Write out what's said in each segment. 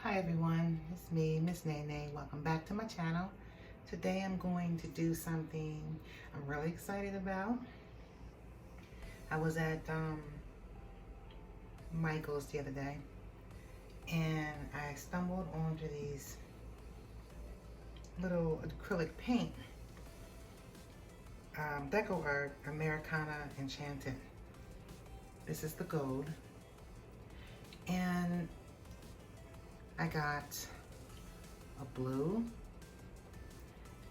Hi everyone, it's me, Miss Nene. Welcome back to my channel. Today I'm going to do something I'm really excited about. I was at Michael's the other day and I stumbled onto these little acrylic paint. Deco Art Americana Enchanted. This is the gold. And I got a blue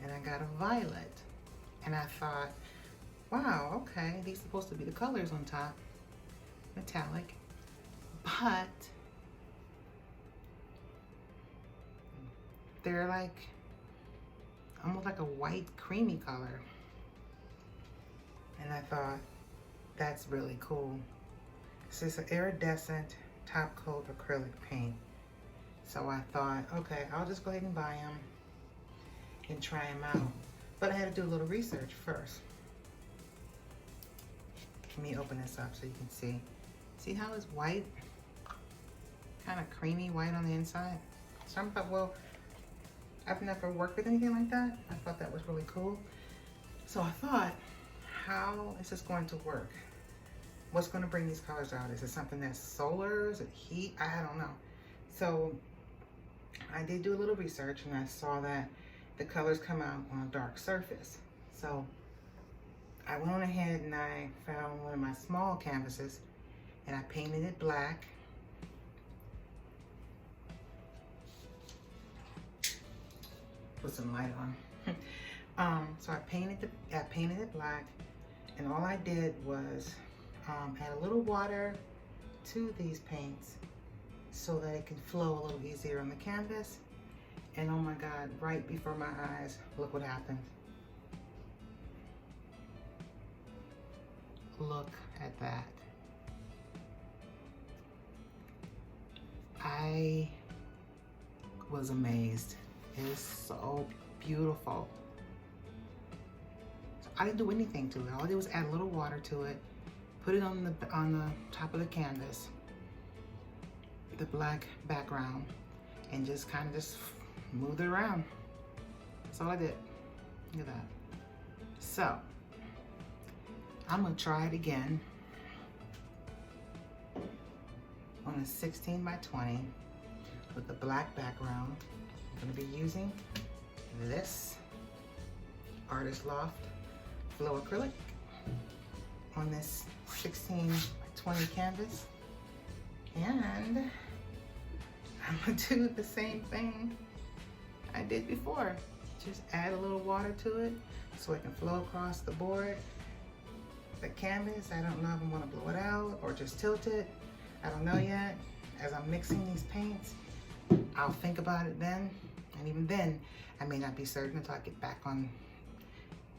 and I got a violet, and I thought, wow, okay, these are supposed to be the colors on top, metallic, but they're like almost like a white creamy color, and I thought that's really cool. This is an iridescent top coat acrylic paint. So I thought, okay, I'll just go ahead and buy them and try them out. But I had to do a little research first. Let me open this up so you can see. See how it's white? Kind of creamy white on the inside. So I thought, well, I've never worked with anything like that. I thought that was really cool. So I thought, how is this going to work? What's going to bring these colors out? Is it something that's solar? Is it heat? I don't know. So I did do a little research and I saw that the colors come out on a dark surface. So I went on ahead and I found one of my small canvases and I painted it black. Put some light on. So I painted it black, and all I did was add a little water to these paints so that it can flow a little easier on the canvas. And oh my God, right before my eyes, look what happened. Look at that. I was amazed. It is so beautiful. So I didn't do anything to it. All I did was add a little water to it, put it on the top of the canvas, the black background, and just kind of just moved it around. That's all I did. Look at that. So I'm gonna try it again on a 16 by 20 with the black background. I'm gonna be using this Artist Loft Flow Acrylic on this 16 by 20 canvas. And I'm gonna do the same thing I did before. Just add a little water to it so it can flow across the board. The canvas, I don't know if I'm gonna blow it out or just tilt it. I don't know yet. As I'm mixing these paints, I'll think about it then. And even then, I may not be certain until I get back on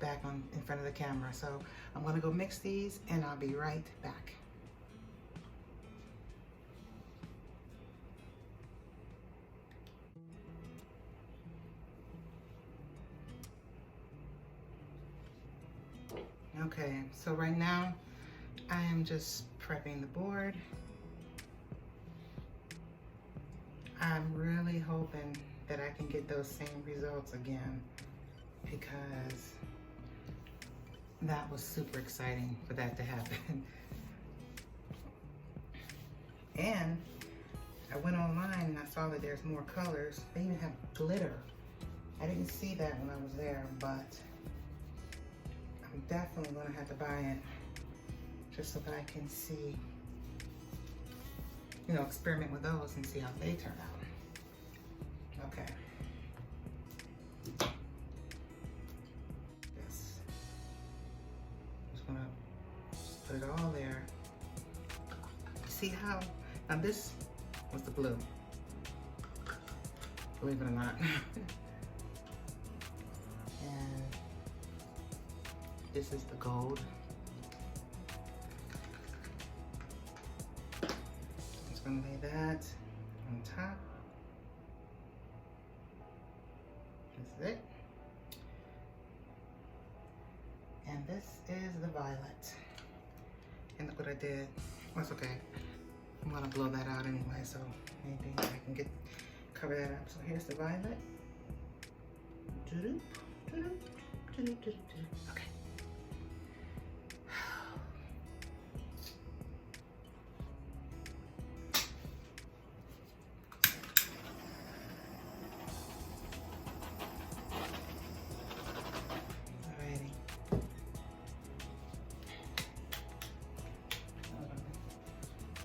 in front of the camera. So I'm gonna go mix these and I'll be right back. Okay, so right now I am just prepping the board. I'm really hoping that I can get those same results again, because that was super exciting for that to happen. And I went online and I saw that there's more colors. They even have glitter. I didn't see that when I was there, but I'm definitely gonna have to buy it just so that I can see, you know, experiment with those and see how they turn out. Okay. This. Just gonna put it all there. See how, now this was the blue, believe it or not. And this is the gold. Just gonna lay that on top. This is it. And this is the violet. And look what I did. That's okay. I'm gonna blow that out anyway, so maybe I can get cover that up. So here's the violet. Okay. Alrighty.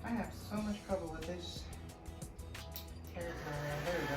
I have so much trouble with this territory. There we go.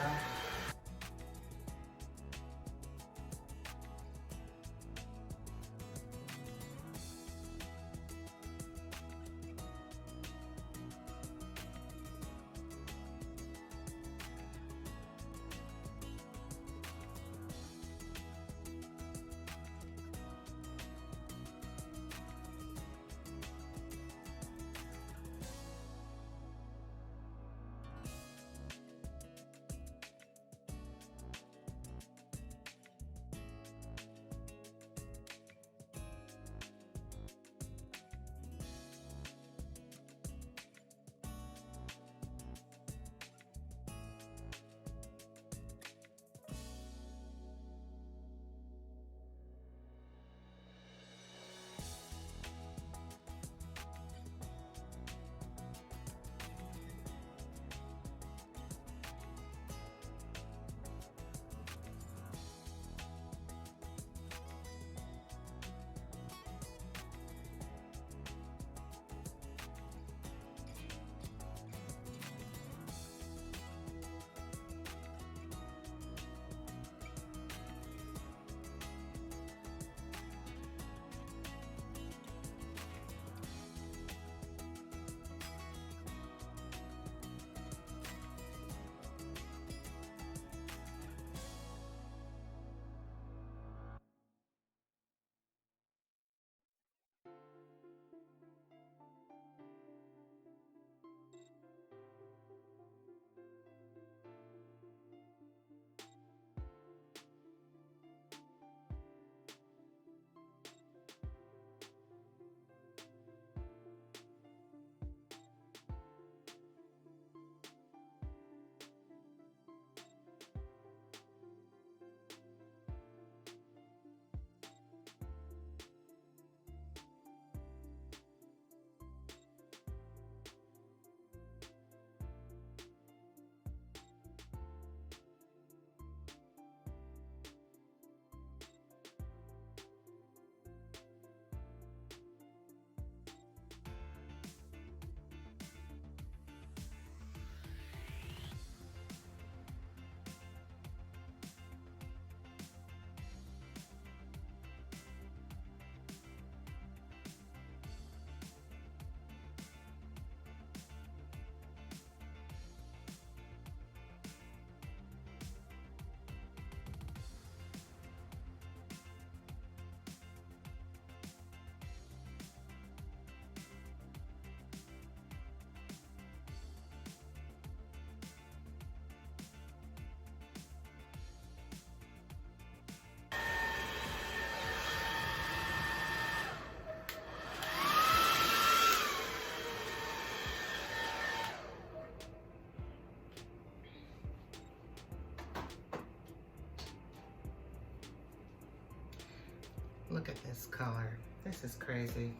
Look at this color. This is crazy.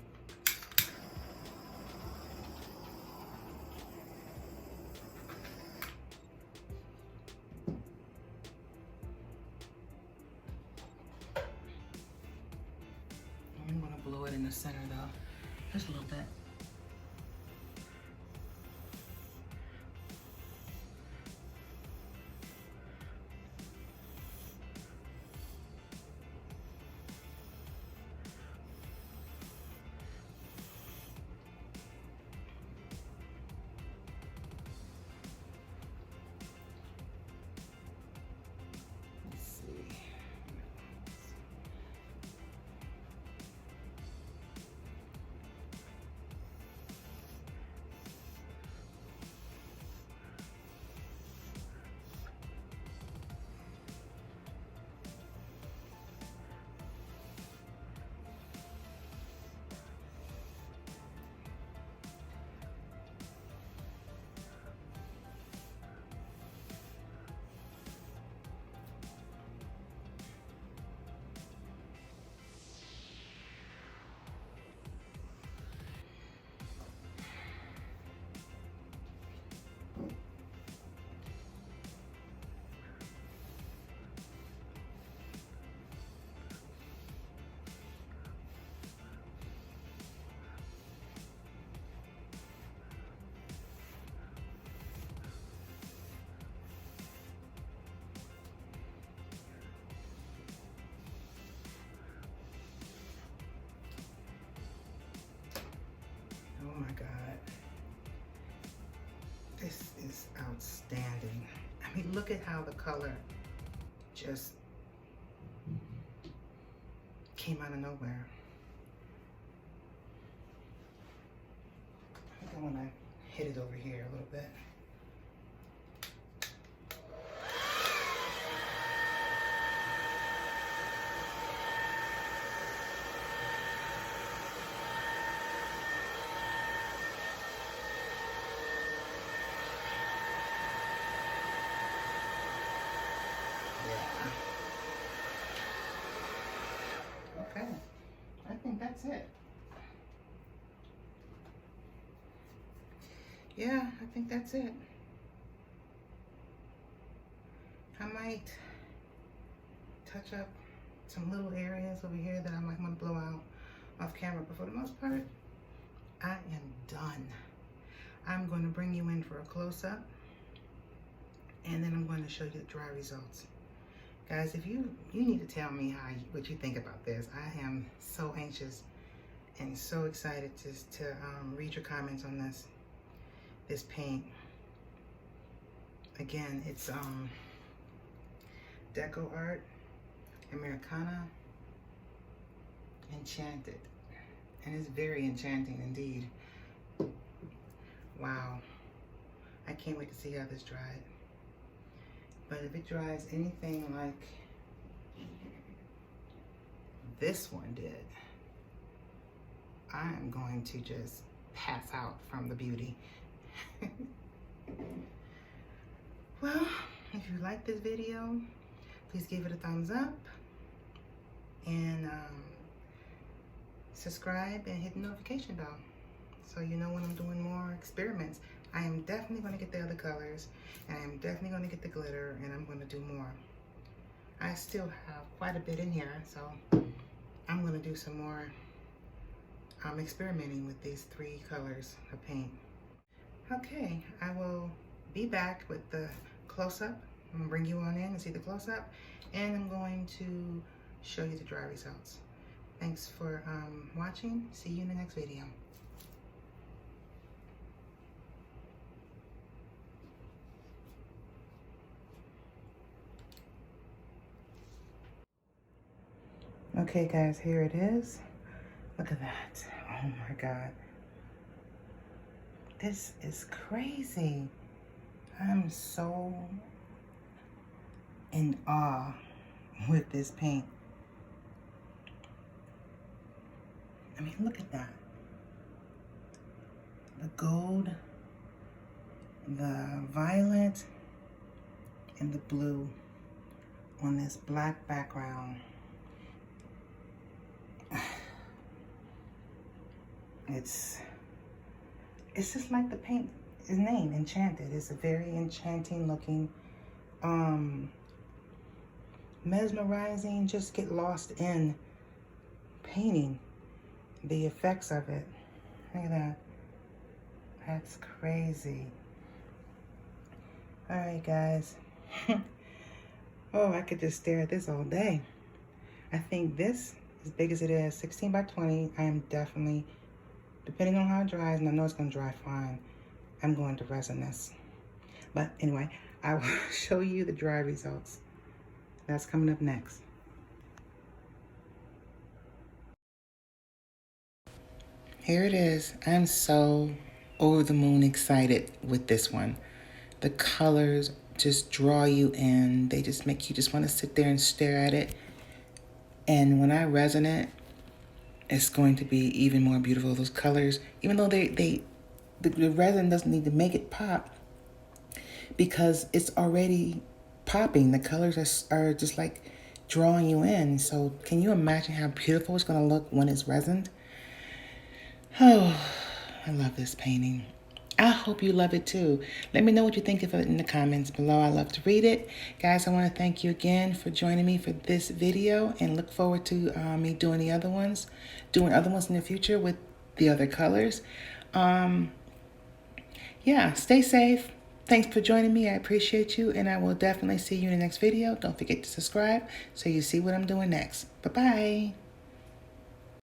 I'm gonna blow it in the center though, just a little bit. is outstanding. I mean, look at how the color just came out of nowhere. I think I want to hit it over here a little bit. Okay, I think that's it. Yeah, I think that's it. I might touch up some little areas over here that I might want to blow out off camera, but for the most part, I am done. I'm going to bring you in for a close-up, and then I'm going to show you the dry results. Guys, if you need to tell me what you think about this. I am so anxious and so excited to read your comments on this paint. Again, it's Deco Art, Americana, Enchanted, and it's very enchanting indeed. Wow, I can't wait to see how this dries. But if it dries anything like this one did, I am going to just pass out from the beauty. Well, if you like this video, please give it a thumbs up and subscribe and hit the notification bell so you know when I'm doing more experiments. I am definitely going to get the other colors, and I'm definitely going to get the glitter, and I'm going to do more. I still have quite a bit in here, so I'm going to do some more experimenting with these 3 colors of paint. Okay, I will be back with the close-up. I'm going to bring you on in and see the close-up, and I'm going to show you the dry results. Thanks for watching. See you in the next video. Okay guys, here it is. Look at that. Oh my God. This is crazy. I'm so in awe with this paint. I mean, look at that. The gold, the violet, and the blue on this black background. It's just like the paint is named, Enchanted. It's a very enchanting looking, mesmerizing, just get lost in painting the effects of it. Look at that. That's crazy. All right, guys. Oh, I could just stare at this all day. I think this, as big as it is, 16 by 20, I am definitely, depending on how it dries, and I know it's going to dry fine, I'm going to resin this. But anyway, I will show you the dry results. That's coming up next. Here it is. I'm so over the moon excited with this one. The colors just draw you in. They just make you just want to sit there and stare at it. And when I resin it, it's going to be even more beautiful. Those colors, even though the resin doesn't need to make it pop, because it's already popping. The colors are just like drawing you in. So can you imagine how beautiful it's going to look when it's resined? Oh, I love this painting. I hope you love it too. Let me know what you think of it in the comments below. I love to read it. Guys, I want to thank you again for joining me for this video, and look forward to me doing other ones in the future with the other colors. Yeah, stay safe. Thanks for joining me. I appreciate you, and I will definitely see you in the next video. Don't forget to subscribe so you see what I'm doing next. Bye-bye.